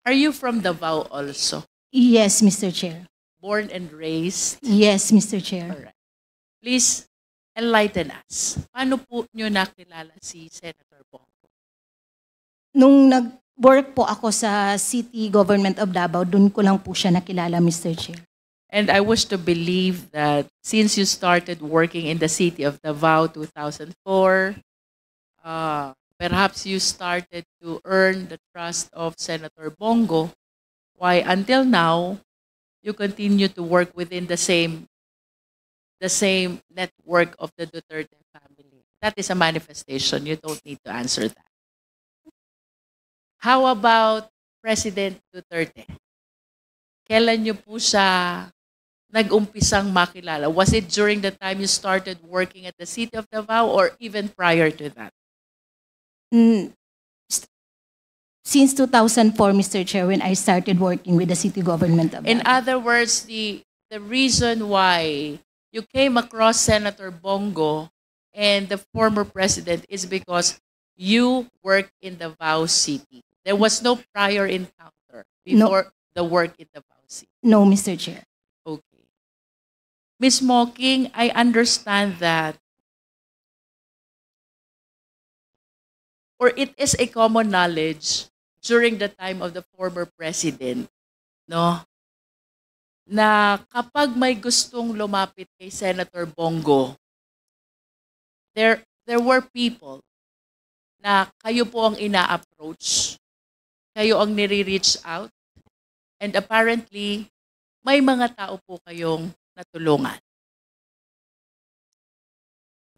Are you from Davao also? Yes, Mr. Chair. Born and raised? Yes, Mr. Chair. Alright. Please enlighten us. Paano po nyo nakilala si Senator Bongo? Nung nag-work po ako sa City Government of Davao, dun ko lang po siya nakilala, Mr. Chair. And I wish to believe that since you started working in the city of Davao 2004, perhaps you started to earn the trust of Senator Bongo. Why until now, you continue to work within the same network of the Duterte family. That is a manifestation. You don't need to answer that. How about President Duterte? Kailan niyo po siya nag-umpisang makilala? Was it during the time you started working at the City of Davao or even prior to that? Mm, Since 2004, Mr. Chair, when I started working with the City Government of In Davao. other words, the reason why you came across Senator Bongo and the former president is because you worked in Davao City. There was no prior encounter before the work in Davao City. No, Mr. Chair. Okay. Ms. Mocking, I understand that, or it is a common knowledge during the time of the former president, no? Na kapag may gustong lumapit kay Senator Bongo, there were people na kayo po ang ina-approach, kayo ang nire-reach out, and apparently, may mga tao po kayong natulungan.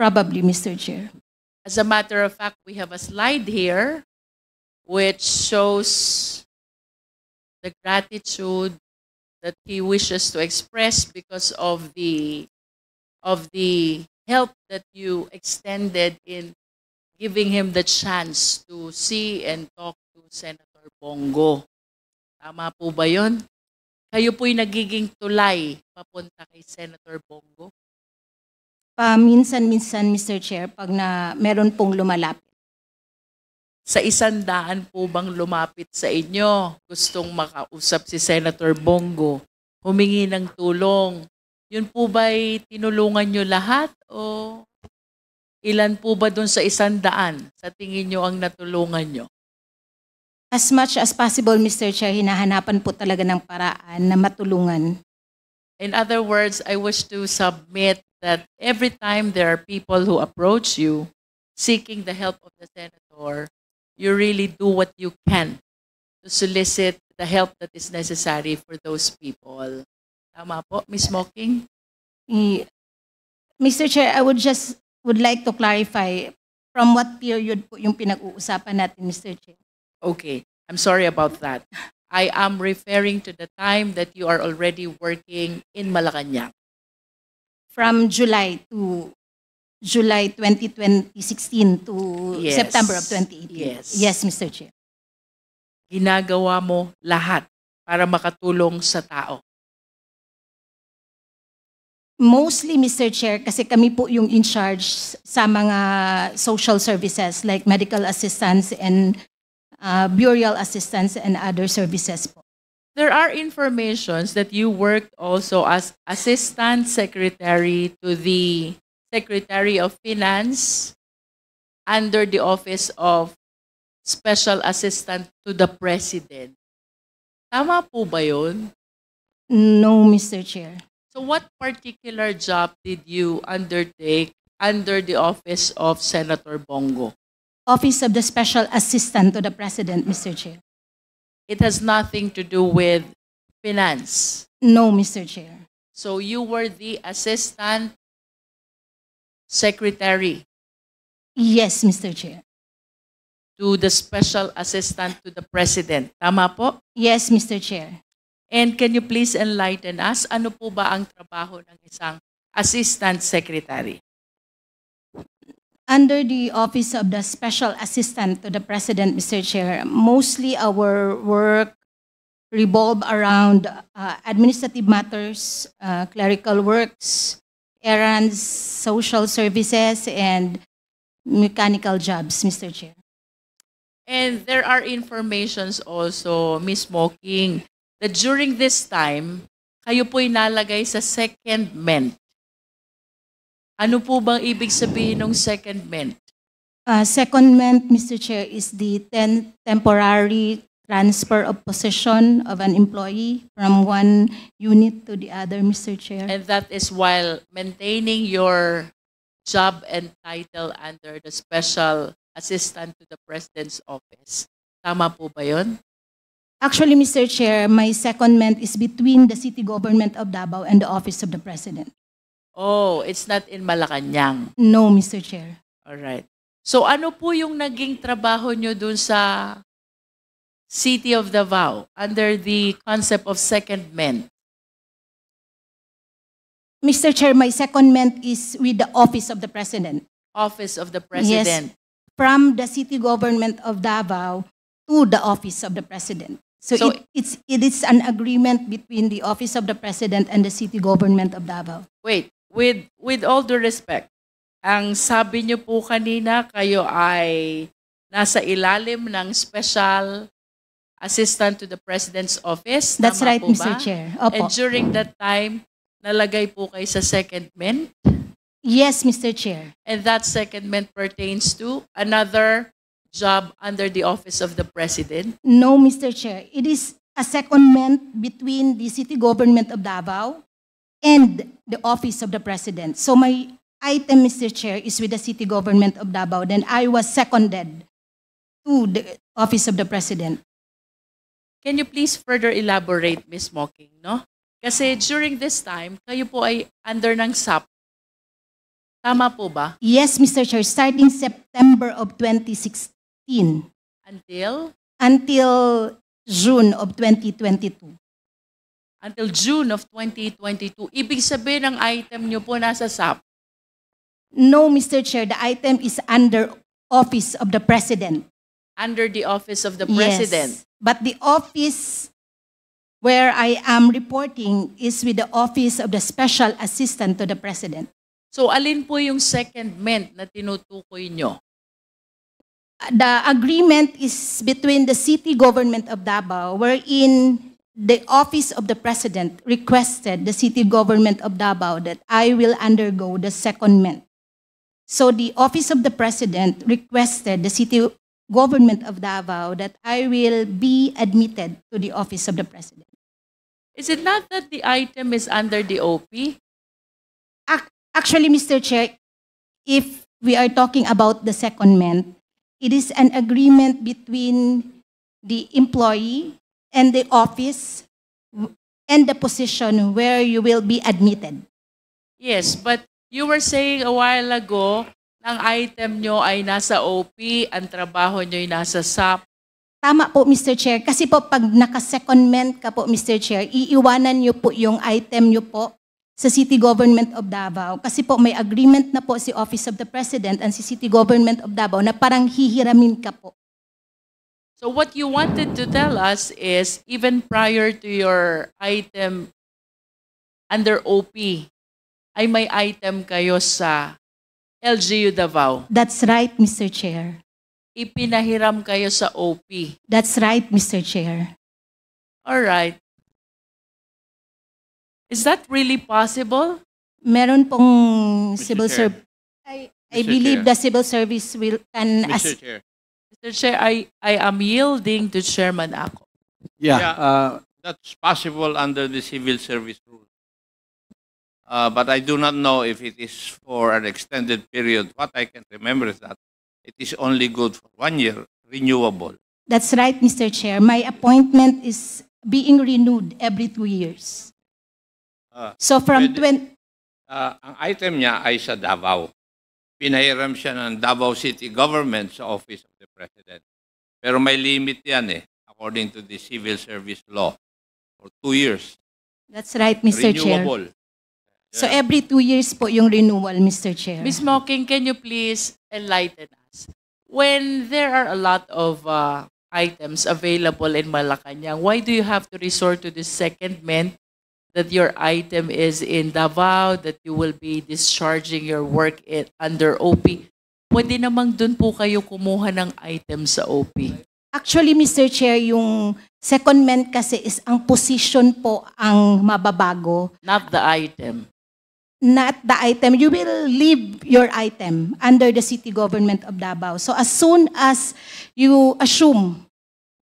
Probably, Mr. Chair. As a matter of fact, we have a slide here which shows the gratitude that he wishes to express because of the help that you extended in giving him the chance to see and talk to Senator Bongo. Tama po ba yun? Kayo po'y nagiging tulay papunta kay Senator Bongo? Paminsan-minsan, Mr. Chair, pag meron pong lumalapit. Sa 100 po bang lumapit sa inyo, gustong makausap si Senator Bongo, humingi ng tulong, yun po ba'y tinulungan nyo lahat o ilan po ba dun sa 100 sa tingin nyo ang natulungan nyo? As much as possible, Mr. Chair, hinahanapan po talaga ng paraan na matulungan. In other words, I wish to submit that every time there are people who approach you seeking the help of the senator, you really do what you can to solicit the help that is necessary for those people. Tama po, Ms. Mocking? Mr. Chair, I would like to clarify from what period po yung pinag-uusapan natin, Mr. Chair. Okay, I'm sorry about that. I am referring to the time that you are already working in Malacanang. From July 2016 to Yes. September of 2018. Yes. Yes, Mr. Chair. Ginagawa mo lahat para makatulong sa tao. Mostly, Mr. Chair, kasi kami po yung in charge sa mga social services like medical assistance and burial assistance and other services po. There are informations that you worked also as Assistant Secretary to the Secretary of Finance under the Office of Special Assistant to the President. Tama po ba yun? No, Mr. Chair. So what particular job did you undertake under the Office of Senator Bongo? Office of the Special Assistant to the President, Mr. Chair. It has nothing to do with finance. No, Mr. Chair. So you were the Assistant Secretary Yes, Mr. Chair. to the Special Assistant to the President. Tama po? Yes, Mr. Chair. And can you please enlighten us, ano po ba ang trabaho ng isang Assistant Secretary? Under the Office of the Special Assistant to the President, Mr. Chair, mostly our work revolve around administrative matters, clerical works, errands, social services, and mechanical jobs, Mr. Chair. And there are informations also, Miss Smoking, that during this time, kayo po'y nalagay sa secondment. Ano po bang ibig sabihin ng secondment? Secondment, Mr. Chair, is the temporary transfer of position of an employee from one unit to the other, Mr. Chair. And that is while maintaining your job and title under the Special Assistant to the President's Office. Tama po ba yun? Actually, Mr. Chair, my secondment is between the City Government of Davao and the Office of the President. Oh, it's not in Malacanang. No, Mr. Chair. Alright. So ano po yung naging trabaho nyo dun sa City of Davao under the concept of secondment? Mr. Chair, my secondment is with the Office of the President. Office of the President. Yes, from the City Government of Davao to the Office of the President. So, So- it is an agreement between the Office of the President and the City Government of Davao. Wait, with all due respect, ang sabi niyo po kanina, kayo ay nasa ilalim ng Special Assistant to the President's Office. That's Tama right, po Mr. ba? Chair. And Opo. during that time, nalagay po kayo sa secondment. Yes, Mr. Chair. And that secondment pertains to another job under the Office of the President. No, Mr. Chair. It is a secondment between the City Government of Davao and the Office of the President. So my item, Mr. Chair, is with the City Government of Davao. Then I was seconded to the Office of the President. Can you please further elaborate, Ms. Mocking, no? Kasi during this time, kayo po ay under ng SAP. Tama po ba? Yes, Mr. Chair, starting September of 2016 Until? until June of 2022. Until June of 2022. Ibig sabihin ng item nyo po nasa SAP. No, Mr. Chair, the item is under Office of the President. Under the Office of the President. Yes, but the office where I am reporting is with the Office of the Special Assistant to the President. So alin po yung secondment na tinutukoy nyo? The agreement is between the City Government of Davao, wherein the Office of the President requested the City Government of Davao that I will undergo the secondment. So the Office of the President requested the City Government of Davao that I will be admitted to the Office of the President. Is it not that the item is under the OP? Actually, Mr. Chair, if we are talking about the secondment, it is an agreement between the employee and the office and the position where you will be admitted. Yes, but you were saying a while ago, ang item nyo ay nasa OP, ang trabaho nyo ay nasa SAP. Tama po, Mr. Chair. Kasi po, pag naka-secondment ka po, Mr. Chair, iiwanan nyo po yung item nyo po sa City Government of Davao. Kasi po, may agreement na po si Office of the President and si City Government of Davao na parang hihiramin ka po. So what you wanted to tell us is, even prior to your item under OP, ay may item kayo sa LGU Davao. That's right, Mr. Chair. Ipinahiram kayo sa OP. That's right, Mr. Chair. All right. Is that really possible? Meron pong Mr. civil Chair. service. I Mr. believe Chair. the civil service can Mr. Chair. Mr. Chair, I am yielding to Chairman Ako. Yeah, that's possible under the civil service rule. But I do not know if it is for an extended period. What I can remember is that it is only good for 1 year, renewable. That's right, Mr. Chair. My appointment is being renewed every 2 years. So from pwede- Ang item niya ay sa Davao. Pinahiram siya ng Davao City Government sa Office of the President. Pero may limit yan according to the civil service law. For 2 years. That's right, Mr. Chair. Renewable. So every 2 years po yung renewal, Mr. Chair. Ms. Mocking, can you please enlighten us? When there are a lot of items available in Malacanang, why do you have to resort to this secondment that your item is in Davao, that you will be discharging your work under OP? Pwede namang dun po kayo kumuha ng item sa OP. Actually, Mr. Chair, yung secondment kasi is ang position po ang mababago, Not the item. not the item. You will leave your item under the city government of Davao. So as soon as you assume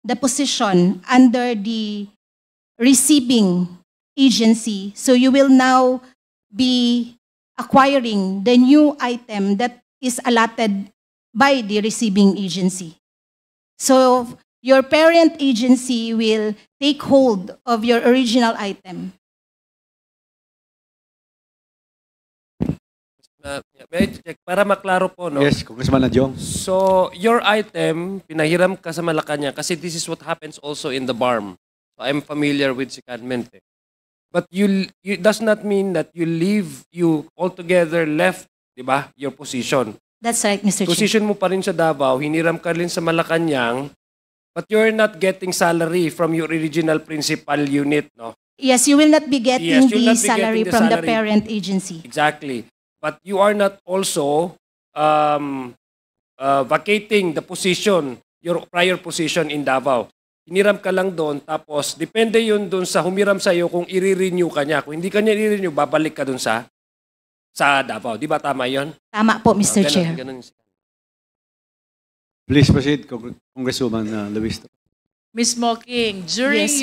the position under the receiving agency, so you will now be acquiring the new item that is allotted by the receiving agency. So your parent agency will take hold of your original item. May I check para maklaro po, no? Yes, Congressman Adjong. So, your item, pinahiram ka sa Malacanang kasi this is what happens also in the BARM. So, I'm familiar with secondment. But you does not mean that you altogether left, di ba, your position. That's right, Mr. Chair. Position mo pa rin sa Davao, hiniram ka rin sa Malacanang, but you're not getting salary from your original principal unit, no? Yes, you will not be getting Yes, you'll the not be salary getting the from the salary. parent agency. Exactly. But you are not also vacating the position, your prior position in Davao. Hiniram ka lang doon, tapos depende yun doon sa humiram sa'yo kung i-renew ka niya. Kung hindi ka niya i-renew, babalik ka doon sa Davao. Di ba tama yun? Tama po, Mr. Chair. Ganun. Please proceed, Congresswoman Luis. Ms. Mocking, during Yes,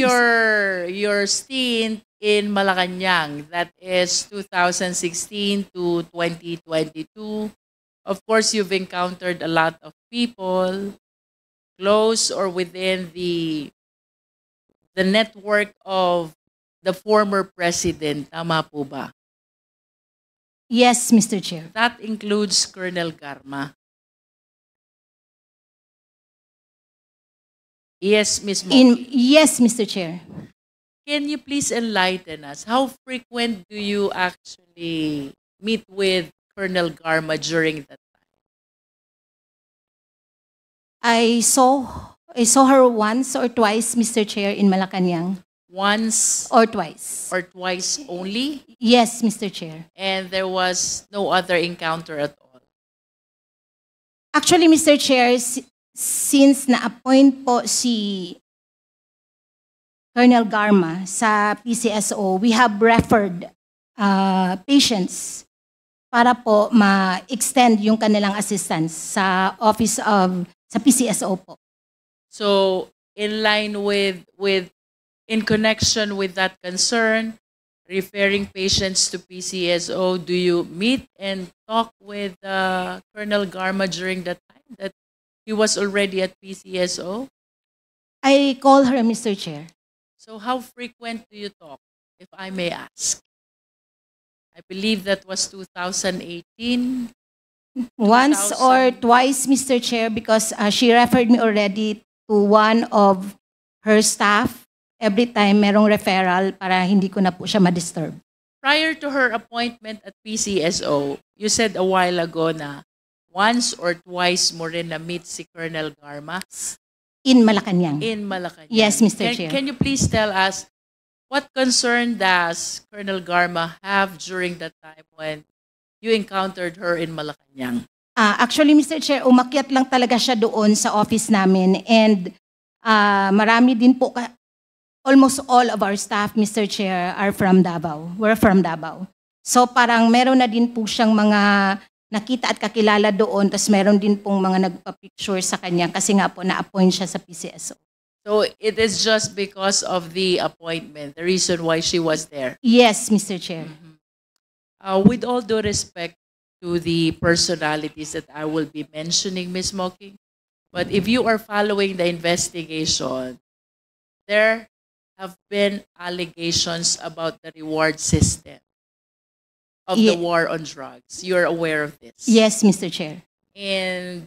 your stint in Malacanang, that is 2016 to 2022, of course, you've encountered a lot of people close or within the network of the former president. Tama po ba? Yes, Mr. Chair. That includes Colonel Garma. Yes, Ms. Mocking. Yes, Mr. Chair. Can you please enlighten us? How frequent do you actually meet with Colonel Garma during that time? I saw her once or twice, Mr. Chair, in Malacanang. Once Or twice. or twice only? Yes, Mr. Chair. And there was no other encounter at all? Actually, Mr. Chair, since na-appoint po si Colonel Garma sa PCSO, we have referred patients para po ma-extend yung kanilang assistance sa sa PCSO po. So, in line in connection with that concern, referring patients to PCSO, do you meet and talk with Colonel Garma during that time that he was already at PCSO? I call her, Mr. Chair. So how frequent do you talk, if I may ask? I believe that was 2018. Once 2000. or twice, Mr. Chair, because she referred me already to one of her staff. Every time merong referral para hindi ko na po siya ma-disturb. Prior to her appointment at PCSO, you said a while ago na once or twice mo rin na-meet si Colonel Garma In Malacanang. in Malacanang. Yes, Mr. Chair. Can you please tell us what concern does Colonel Garma have during that time when you encountered her in Malacanang? Actually, Mr. Chair, umakyat lang talaga siya doon sa office namin and marami din po, almost all of our staff, Mr. Chair, are from Davao. We're from Davao. So parang meron na din po siyang mga nakita at kakilala doon, tapos meron din pong mga nagpa-picture sa kanya kasi nga po na-appoint siya sa PCSO. So it is just because of the appointment, the reason why she was there. Yes, Mr. Chair. With all due respect to the personalities that I will be mentioning, Ms. Mocking, but if you are following the investigation, there have been allegations about the reward system of the war on drugs. You're aware of this? Yes, Mr. Chair. And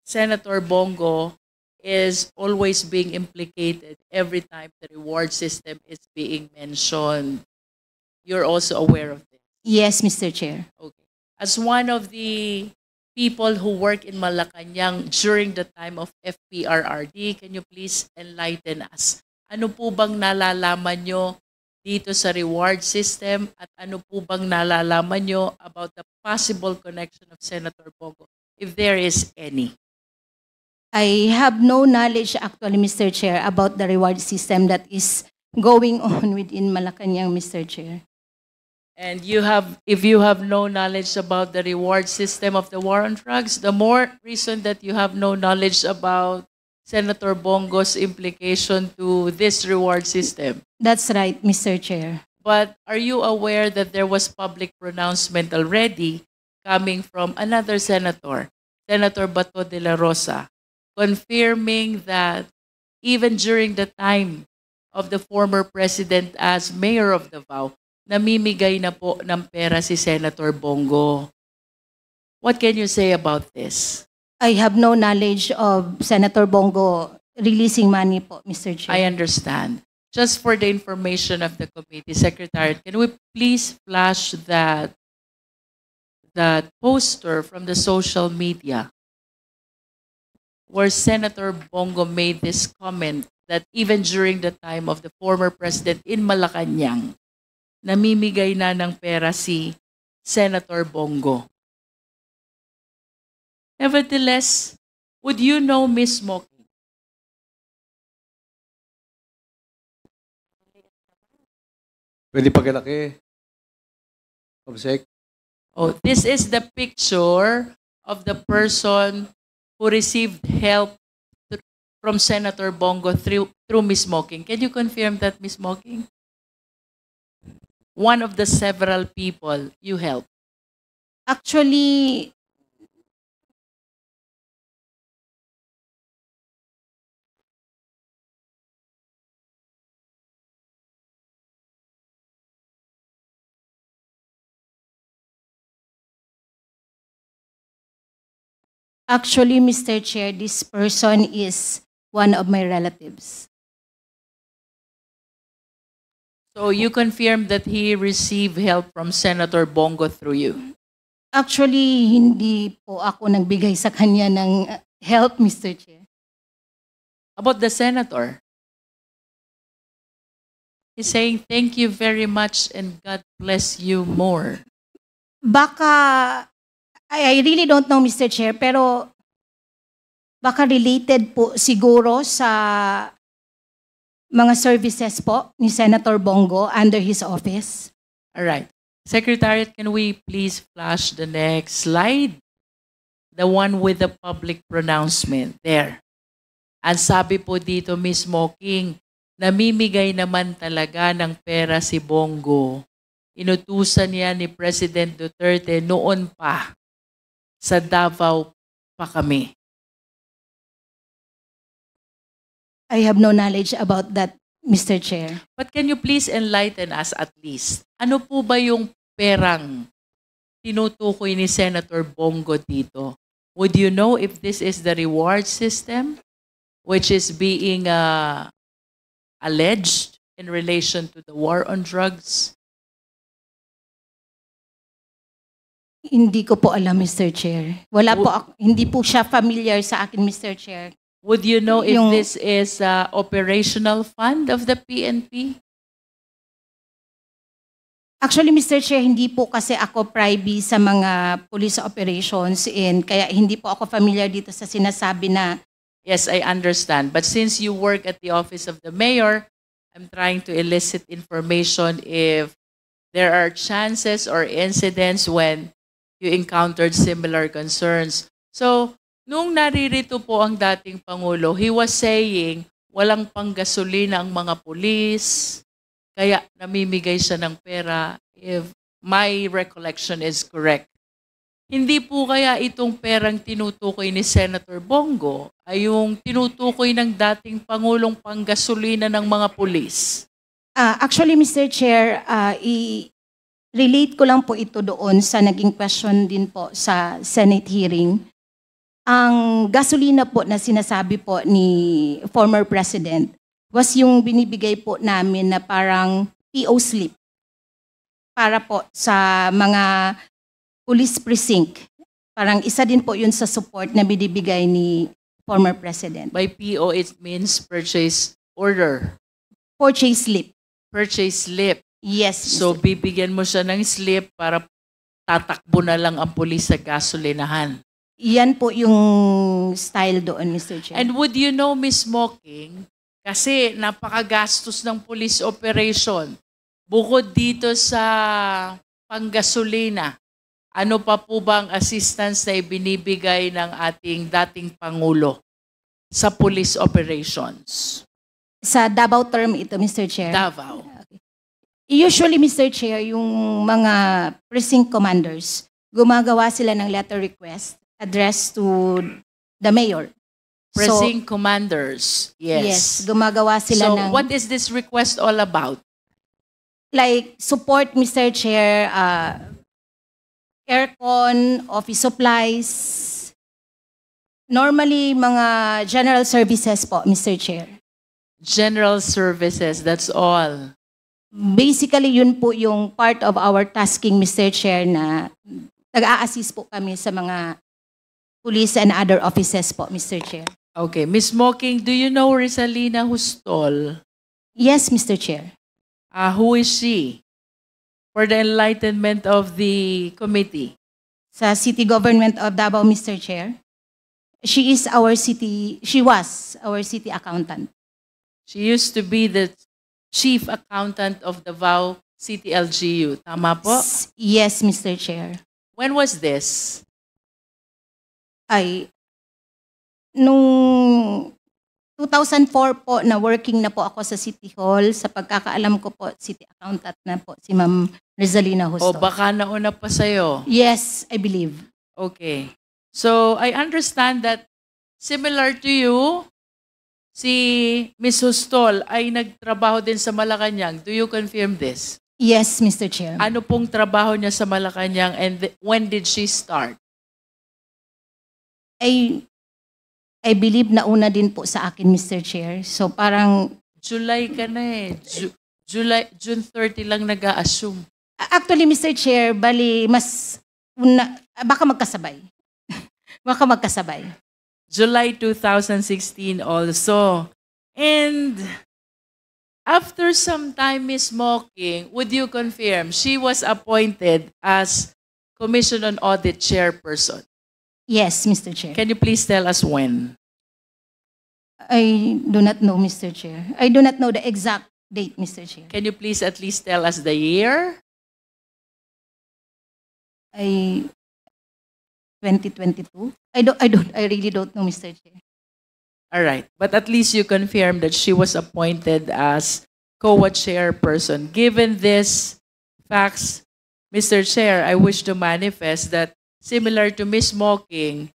Senator Bongo is always being implicated every time the reward system is being mentioned. You're also aware of this? Yes, Mr. Chair. Okay. As one of the people who work in Malacanang during the time of FPRRD, can you please enlighten us? Ano po bang nalalaman nyo dito sa reward system at ano po bang nalalaman nyo about the possible connection of Senator Bongo, if there is any? I have no knowledge actually, Mr. Chair, about the reward system that is going on within Malacanang, Mr. Chair. And if you have no knowledge about the reward system of the war on drugs, the more reason that you have no knowledge about Senator Bongo's implication to this reward system. That's right, Mr. Chair. But are you aware that there was public pronouncement already coming from another senator, Senator Bato de la Rosa, confirming that even during the time of the former president as mayor of Davao, namimigay na po ng pera si Senator Bongo. What can you say about this? I have no knowledge of Senator Bongo releasing money po, Mr. Chair. I understand. Just for the information of the committee, Secretary, can we please flash that poster from the social media where Senator Bongo made this comment that even during the time of the former president in Malacanang, namimigay na ng pera si Senator Bongo. Nevertheless, would you know Ms. Moki? Pwede pagkalaki. Obsec. Oh, this is the picture of the person who received help from Senator Bongo through Ms. Moking. Can you confirm that, Ms. Moking? One of the several people you helped. Actually, Mr. Chair, this person is one of my relatives. So you confirm that he received help from Senator Bongo through you? Actually, hindi po ako nagbigay sa kanya ng help, Mr. Chair. About the senator? He's saying, thank you very much and God bless you more. Baka, I really don't know, Mr. Chair, pero baka related po siguro sa mga services po ni Senator Bongo under his office. All right. Secretariat, can we please flash the next slide? The one with the public pronouncement. There. Ang sabi po dito, Ms. Moking, namimigay naman talaga ng pera si Bongo. Inutusan niya ni President Duterte noon pa. Sa Davao pa kami. I have no knowledge about that, Mr. Chair. But can you please enlighten us at least? Ano po ba yung perang tinutukoy ni Senator Bongo dito? Would you know if this is the reward system which is being alleged in relation to the war on drugs? Hindi ko po alam, Mr. Chair. Wala po ako, hindi po siya familiar sa akin, Mr. Chair. Would you know if Yung- this is operational fund of the PNP? Actually, Mr. Chair, hindi po kasi ako privy sa mga police operations and kaya hindi po ako familiar dito sa sinasabi na Yes, I understand. But since you work at the office of the mayor, I'm trying to elicit information if there are chances or incidents when you encountered similar concerns. So, nung naririto po ang dating Pangulo, he was saying walang panggasolina ang mga pulis, kaya namimigay siya ng pera, if my recollection is correct. Hindi po kaya itong perang tinutukoy ni Senator Bongo ay yung tinutukoy ng dating Pangulong panggasolina ng mga pulis? actually, Mr. Chair, i-relate ko lang po ito doon sa naging question din po sa Senate hearing. Ang gasolina po na sinasabi po ni former President was yung binibigay po namin na parang PO slip para po sa mga police precinct. Parang isa din po yun sa support na binibigay ni former President. By PO, it means purchase order. Purchase slip. Purchase slip. Yes. So, Mr. bibigyan mo siya ng slip para tatakbo na lang ang pulis sa gasolinahan. Yan po yung style doon, Mr. Chair. And would you know, Ms. Mocking, kasi napakagastos ng police operation, bukod dito sa panggasolina, ano pa po bang assistance na ibinibigay ng ating dating Pangulo sa police operations? Sa Davao term ito, Mr. Chair. Davao. Usually, Mr. Chair, yung mga precinct commanders, gumagawa sila ng letter request addressed to the mayor. Precinct commanders. Yes, gumagawa sila So ng what is this request all about? like support, Mr. Chair, aircon, office supplies, normally mga general services po, Mr. Chair. General services, that's all. Basically, yun po yung part of our tasking, Mr. Chair, na nag-a-assist po kami sa mga police and other offices po, Mr. Chair. Okay, Ms. Mocking, do you know Rizalina Hustol? Yes, Mr. Chair. Who is she? For the enlightenment of the committee. Sa City Government of Davao, Mr. Chair, she was our city accountant. She used to be the chief accountant of Davao City LGU. Tama po? Yes, Mr. Chair. When was this? Ay, nung 2004 po na working na po ako sa City Hall, sa pagkakaalam ko po, city accountant na po si Ma'am Rizalina O Justo. baka nauna pa sa'yo? Yes, I believe. Okay. So, I understand that similar to you, si Ms. Hustol ay nagtrabaho din sa Malacanang. Do you confirm this? Yes, Mr. Chair. Ano pong trabaho niya sa Malacanang and when did she start? I believe na una din po sa akin, Mr. Chair. So parang, July ka na eh. June 30 lang nag-a-assume. actually, Mr. Chair, bali, mas, baka magkasabay. Baka magkasabay. July 2016 also. And after some time, Ms. Mocking, would you confirm she was appointed as Commission on Audit Chairperson? Yes, Mr. Chair. Can you please tell us when? I do not know, Mr. Chair. I do not know the exact date, Mr. Chair. Can you please at least tell us the year? 2022? I really don't know, Mr. Chair. All right. But at least you confirm that she was appointed as COA chairperson. Given this facts, Mr. Chair, I wish to manifest that similar to Ms. Mocking,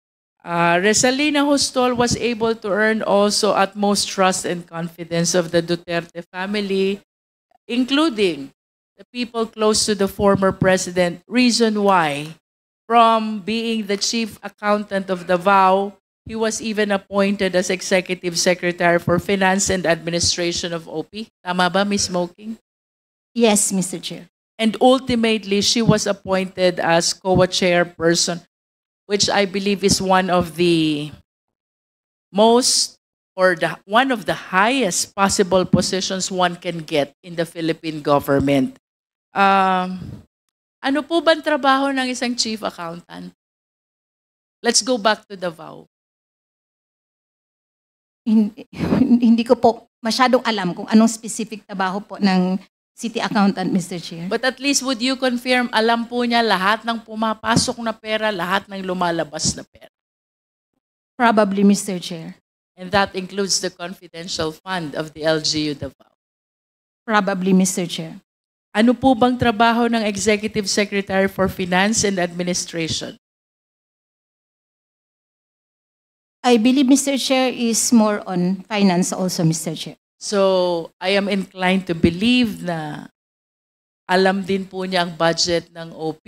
Rizalina Hustol was able to earn also utmost trust and confidence of the Duterte family, including the people close to the former president. Reason why, from being the chief accountant of Davao, he was even appointed as executive secretary for finance and administration of OP. Tama ba, Ms. Mocking? Yes, Mr. Chair. And ultimately, she was appointed as COA chairperson, which I believe is one of the most or one of the highest possible positions one can get in the Philippine government. Ano po bang trabaho ng isang chief accountant? Let's go back to Davao. Hindi ko po masyadong alam kung anong specific trabaho po ng city accountant, Mr. Chair. But at least would you confirm, alam po niya lahat ng pumapasok na pera, lahat ng lumalabas na pera? Probably, Mr. Chair. And that includes the confidential fund of the LGU Davao. Probably, Mr. Chair. Ano po bang trabaho ng Executive Secretary for Finance and Administration? I believe, Mr. Chair, is more on finance also, Mr. Chair. So, I am inclined to believe na alam din po niya ang budget ng OP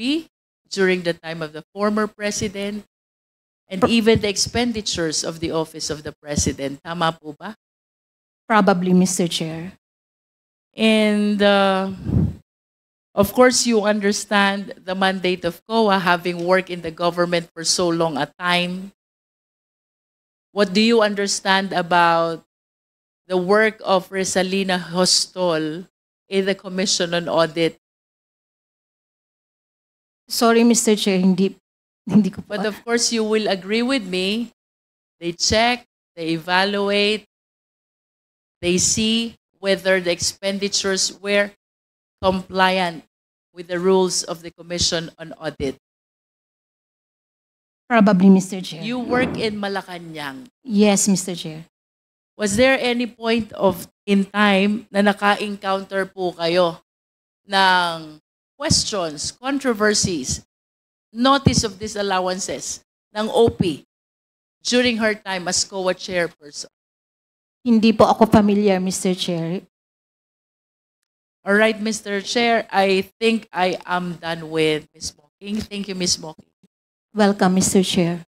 during the time of the former president and even the expenditures of the office of the president. Tama po ba? Probably, Mr. Chair. And of course, you understand the mandate of COA, having worked in the government for so long a time. What do you understand about the work of Rizalina Hustol in the Commission on Audit? Sorry, Mr. Chair, hindi Hindi ko po. But of course, you will agree with me. They check, they evaluate, they see whether the expenditures were compliant with the rules of the Commission on Audit. Probably, Mr. Chair. You work in Malacanang. Yes, Mr. Chair. Was there any point in time na naka-encounter po kayo ng questions, controversies, notice of disallowances ng OP during her time as COA chairperson? Hindi po ako familiar, Mr. Chair. All right, Mr. Chair, I think I am done with Ms. Mocking. Thank you, Ms. Mocking. Welcome, Mr. Chair.